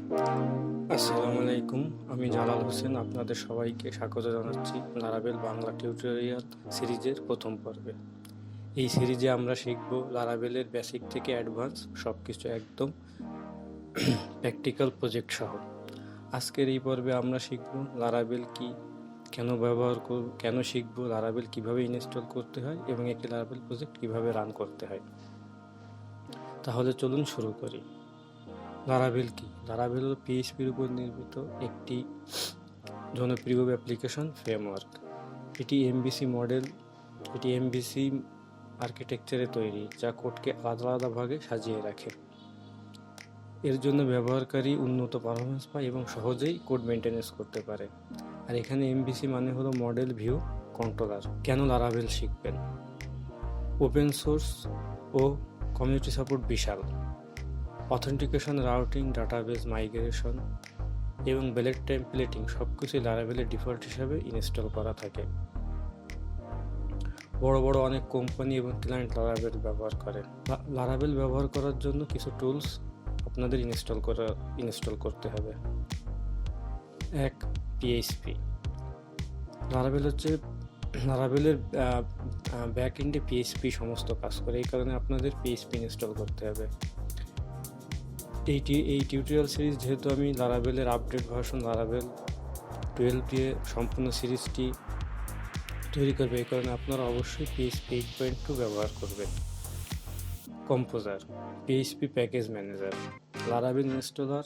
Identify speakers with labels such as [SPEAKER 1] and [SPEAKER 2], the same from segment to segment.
[SPEAKER 1] আসসালামু আলাইকুম। আমি জালাল হোসেন আপনাদের সবাইকে স্বাগত জানাচ্ছি লারাবেল বাংলা টিউটোরিয়াল সিরিজের প্রথম পর্বে। এই সিরিজে আমরা শিখব লারাবেলের বেসিক থেকে অ্যাডভান্স সব কিছু একদম প্র্যাকটিক্যাল প্রজেক্ট সহ। আজকের এই পর্বে আমরা শিখব লারাবেল কি, কেন ব্যবহার করব, কেন শিখব, লারাবেল কিভাবে ইনস্টল করতে হয় এবং একটি লারাবেল প্রজেক্ট কিভাবে রান করতে হয়। তাহলে চলুন শুরু করি। লারাবেল কি? লারাবেল হল পিএইচপির উপর নির্মিত একটি জনপ্রিয় অ্যাপ্লিকেশন ফ্রেমওয়ার্ক। এটি এমভিসি আর্কিটেকচারে তৈরি, যা কোডকে আলাদা আলাদা ভাগে সাজিয়ে রাখে। এর জন্য ব্যবহারকারী উন্নত পারফরমেন্স পায় এবং সহজেই কোড মেনটেন্যান্স করতে পারে। আর এখানে এমভিসি মানে হলো মডেল ভিউ কন্ট্রোলার। কেন লারাবেল শিখবেন? ওপেন সোর্স ও কমিউনিটি সাপোর্ট বিশাল। অথেন্টিকেশন, রাউটিং, ডাটাবেস মাইগ্রেশন এবং বেলেট টেমপ্লেটিং সব কিছুই লারাবেলের ডিফল্ট হিসাবে ইনস্টল করা থাকে। বড় বড় অনেক কোম্পানি এবং ক্লায়েন্ট লারাবেল ব্যবহার করে। লারাবেল ব্যবহার করার জন্য কিছু টুলস আপনাদের ইনস্টল করতে হবে। এক, পিএইচপি। লারাবেলের ব্যাক এন্ডে পিএইচপি সমস্ত কাজ করে, এই কারণে আপনাদের পিএইচপি ইনস্টল করতে হবে। এই টিউটোরিয়াল সিরিজ যেহেতু আমি লারাবেলের আপডেট ভার্সন লারাবেল 12 দিয়ে সম্পূর্ণ সিরিজটি তৈরি করবে, এই কারণে আপনারা অবশ্যই পিএইচপি 8.2 ব্যবহার করবেন। কম্পোজার, পিএইচপি প্যাকেজ ম্যানেজার, লারাবেল installer,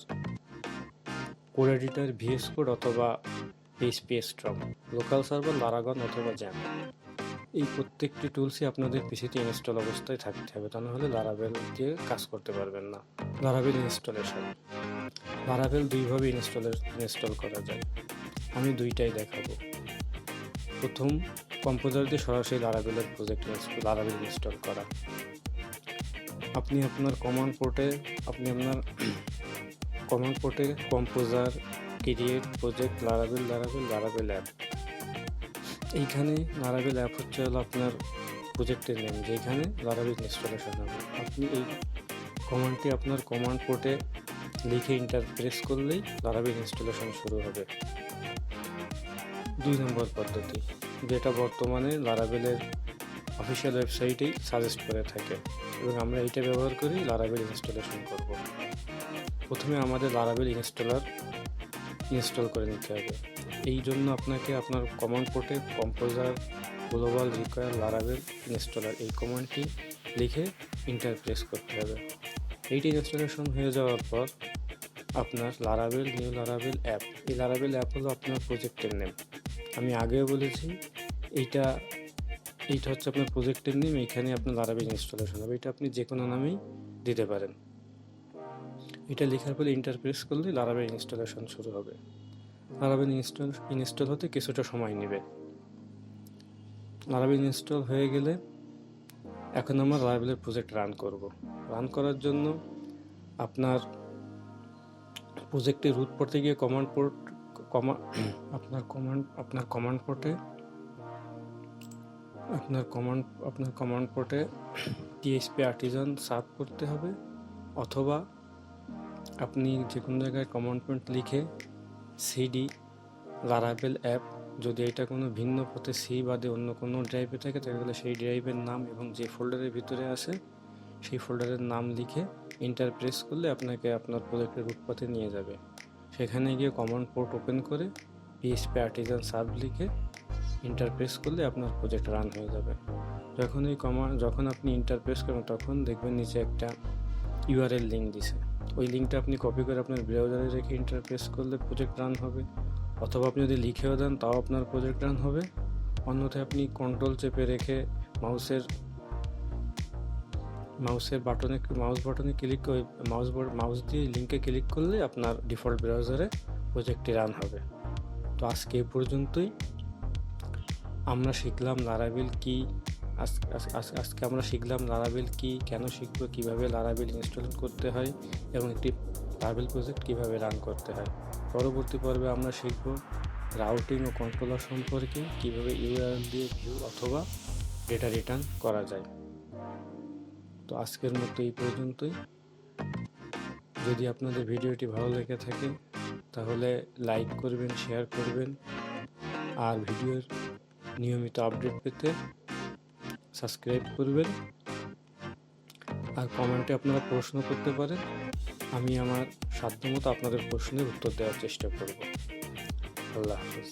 [SPEAKER 1] code editor, VS code অথবা PHP storm, local server, Laragon অথবা জ্যাম। এই প্রত্যেকটি টুলসই আপনাদের পিসিতে ইনস্টল অবস্থায় থাকতে হবে, তা নাহলে লারাবেল দিয়ে কাজ করতে পারবেন না। লারাবেল ইনস্টলেশন। লারাবেল দুইভাবে ইনস্টল করা যায়, আমি দুইটাই দেখাবো। প্রথম, কম্পোজার দিয়ে সরাসরি লারাবেল ইনস্টল করা। আপনি আপনার কমান্ড পোর্টে কম্পোজার, ক্রিয়েট প্রজেক্ট, লারাবেল অ্যাপ। এইখানে লারাবেল অ্যাপ হচ্ছে আপনার প্রজেক্টের নেম, যেখানে লারাবেল ইনস্টলেশন হবে। আপনি এই কমান্ডটি আপনার কমান্ড পোর্টে লিখে ইন্টার প্রেস করলেই লারাবেল ইনস্টলেশন শুরু হবে। 2 নম্বর পদ্ধতি, যেটা বর্তমানে লারাবেলের অফিসিয়াল ওয়েবসাইটেই সাজেস্ট করে থাকে এবং আমরা এইটা ব্যবহার করি লারাবেল ইনস্টলেশন করব। প্রথমে আমাদের লারাবেল ইনস্টল করে নিতে হবে। এই জন্য আপনাকে আপনার কমান্ড পোর্টে কম্পোজার গ্লোবাল রিকোয়ার লারাবেল ইনস্টলার এই কমান্ডটি লিখে ইন্টার প্রেস করতে হবে। এইটি ইনস্টলেশন হয়ে যাওয়ার পর আপনার নিউ লারাবেল অ্যাপ, এই লারাবেল অ্যাপ হলো আপনার প্রজেক্টের নেম। আমি আগেও বলেছি এইটা হচ্ছে আপনার প্রজেক্টের নেম, এইখানে আপনার লারাবেল ইনস্টলেশন হবে। এটা আপনি যে কোনো নামেই দিতে পারেন। এটা লেখার পরে ইন্টার প্রেস করলে লারাবেল ইনস্টলেশন শুরু হবে। লারাবেল ইনস্টল হতে কিছুটা সময় নেবে। লারাবেল ইনস্টল হয়ে গেলে এখন আমরা লারাবেলের প্রজেক্ট রান করব। রান করার জন্য আপনার প্রজেক্টে রুট পড়তে গিয়ে আপনার কমান্ড পোর্টে পিএইচপি আর্টিজান সার্ভ করতে হবে, অথবা আপনি যে কোনো জায়গায় কমান্ড পয়েন্ট লিখে সিডি লারাবেল অ্যাপ, যদি এটা কোনো ভিন্ন পথে সি বাদে অন্য কোনো ড্রাইভে থাকে তাহলে সেই ড্রাইভের নাম এবং যে ফোল্ডারের ভিতরে আছে সেই ফোল্ডারের নাম লিখে ইন্টার প্রেস করলে আপনাকে আপনার প্রজেক্টের রুট পথে নিয়ে যাবে। সেখানে গিয়ে কমান্ড পোর্ট ওপেন করে পিএইচপি আর্টিজান সার্ভ লিখে ইন্টার প্রেস করলে আপনার প্রজেক্ট রান হয়ে যাবে। যখন আপনি ইন্টার প্রেস করবেন তখন দেখবেন নিচে একটা ইউআরএল লিঙ্ক দিছে। ওই লিঙ্কটা আপনি কপি করে আপনার ব্রাউজারে রেখে ইন্টার প্রেস করলে প্রজেক্ট রান হবে, অথবা আপনি যদি লিখেও দেন তাও আপনার প্রজেক্ট রান হবে। অন্যথায় আপনি কন্ট্রোল চেপে রেখে মাউস বাটনে ক্লিক করে মাউস দিয়ে লিঙ্কে ক্লিক করলে আপনার ডিফল্ট ব্রাউজারে প্রজেক্টটি রান হবে। তো আজকে এই পর্যন্তই। আমরা শিখলাম লারাবেল কি, আজকে আমরা শিখলাম লারাবেল কি, কেন শিখবো, কিভাবে লারাবেল ইনস্টল করতে হয় এবং একটি লারাবেল প্রজেক্ট কিভাবে রান করতে হয়। পরবর্তী পর্বে আমরা শিখব রাউটিং ও কন্ট্রোলার সম্পর্কে, কিভাবে ইউআরএল দিয়ে ভিউ অথবা ডেটা রিটার্ন করা যায়। তো আজকের মতো এই পর্যন্তই। যদি আপনাদের ভিডিওটি ভালো লেগে থাকে তাহলে লাইক করবেন, শেয়ার করবেন, আর ভিডিওর নিয়মিত আপডেট পেতে সাবস্ক্রাইব করবেন। আর কমেন্টে আপনারা প্রশ্ন করতে পারেন, আমি আমার সাধ্যমতো আপনাদের প্রশ্নের উত্তর দেওয়ার চেষ্টা করব। আল্লাহ হাফেজ।